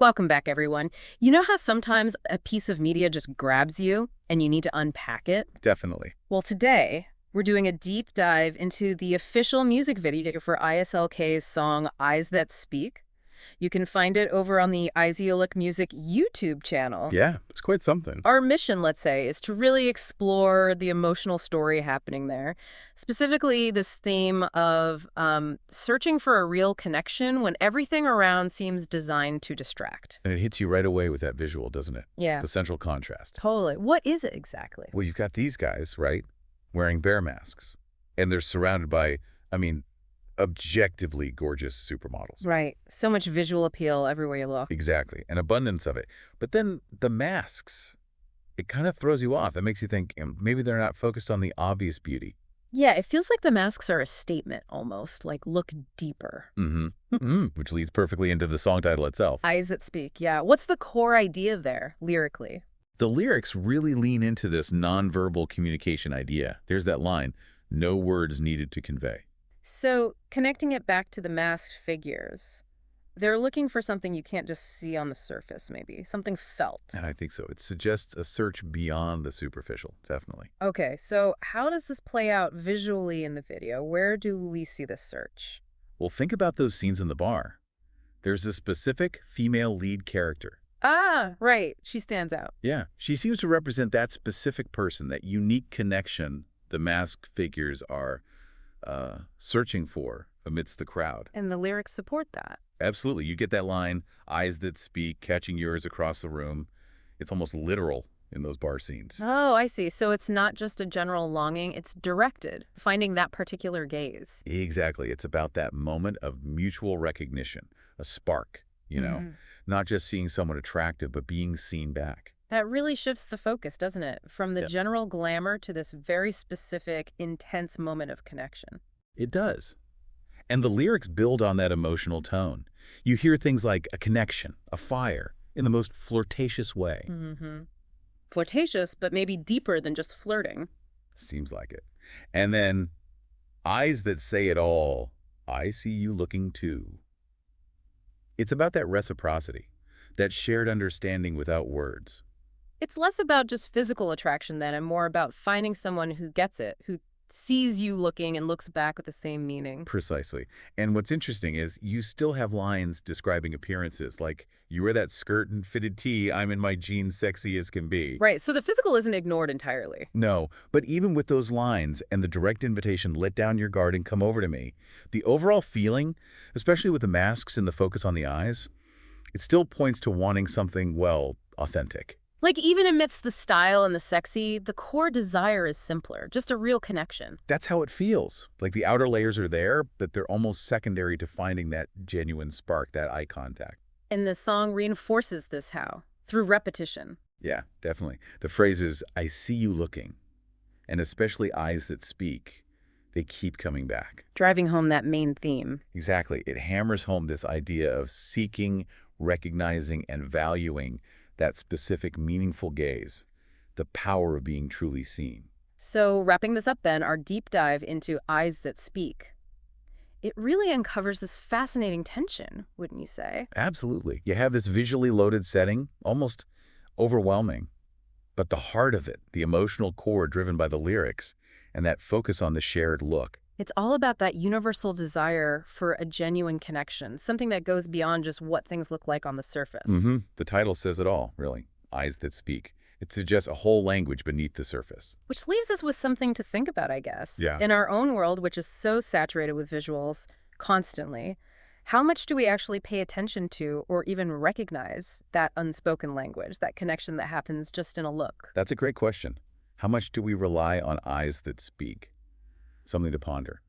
Welcome back, everyone. You know how sometimes a piece of media just grabs you and you need to unpack it? Definitely. Well, today, we're doing a deep dive into the official music video for ISLK's song Eyes That Speak. You can find it over on the Isiolic Music YouTube channel. Yeah, it's quite something. Our mission, let's say, is to really explore the emotional story happening there. Specifically, this theme of searching for a real connection when everything around seems designed to distract. And it hits you right away with that visual, doesn't it? Yeah, The central contrast. totally. What is it exactly? Well, you've got these guys, right, wearing bear masks. And they're surrounded by, objectively gorgeous supermodels. Right. So much visual appeal everywhere you look. Exactly. An abundance of it. But then the masks, it kind of throws you off. It makes you think maybe they're not focused on the obvious beauty. Yeah, it feels like the masks are a statement almost, like look deeper. Which leads perfectly into the song title itself. Eyes that speak, yeah. What's the core idea there, lyrically? The lyrics really lean into this nonverbal communication idea. There's that line, no words needed to convey. So, connecting it back to the masked figures, they're looking for something you can't just see on the surface, maybe. Something felt. And I think so. It suggests a search beyond the superficial, definitely. Okay, so how does this play out visually in the video? Where do we see this search? Well, think about those scenes in the bar. There's a specific female lead character. Ah, right. She stands out. Yeah, she seems to represent that specific person, that unique connection the masked figures are searching for amidst the crowd. And the lyrics support that. Absolutely. You get that line, eyes that speak, catching yours across the room. It's almost literal in those bar scenes. Oh, I see. So it's not just a general longing, it's directed, finding that particular gaze. Exactly. It's about that moment of mutual recognition, a spark, not just seeing someone attractive, but being seen back. That really shifts the focus, doesn't it? From the Yep. general glamour to this very specific, intense moment of connection. It does. And the lyrics build on that emotional tone. You hear things like a connection, a fire, in the most flirtatious way. Flirtatious, but maybe deeper than just flirting. Seems like it. And then, eyes that say it all, I see you looking too. It's about that reciprocity, that shared understanding without words. It's less about just physical attraction then and more about finding someone who gets it, who sees you looking and looks back with the same meaning. Precisely. And what's interesting is you still have lines describing appearances, like, you wear that skirt and fitted tee, I'm in my jeans sexy as can be. Right, so the physical isn't ignored entirely. No, but even with those lines and the direct invitation, let down your guard and come over to me, the overall feeling, especially with the masks and the focus on the eyes, it still points to wanting something, well, authentic. Like even amidst the style and the sexy, the core desire is simpler, just a real connection. That's how it feels. Like the outer layers are there, but they're almost secondary to finding that genuine spark, that eye contact. And the song reinforces this how? Through repetition. Yeah, definitely. The phrases, I see you looking, and especially eyes that speak, they keep coming back. Driving home that main theme. Exactly. It hammers home this idea of seeking, recognizing, and valuing that specific meaningful gaze, the power of being truly seen. So wrapping this up then, our deep dive into Eyes That Speak. It really uncovers this fascinating tension, wouldn't you say? Absolutely. You have this visually loaded setting, almost overwhelming. But the heart of it, the emotional core driven by the lyrics, and that focus on the shared look. It's all about that universal desire for a genuine connection, something that goes beyond just what things look like on the surface. The title says it all, really. Eyes that speak. It suggests a whole language beneath the surface. Which leaves us with something to think about, I guess. Yeah. In our own world, which is so saturated with visuals constantly, how much do we actually pay attention to or even recognize that unspoken language, that connection that happens just in a look? That's a great question. How much do we rely on eyes that speak? Something to ponder.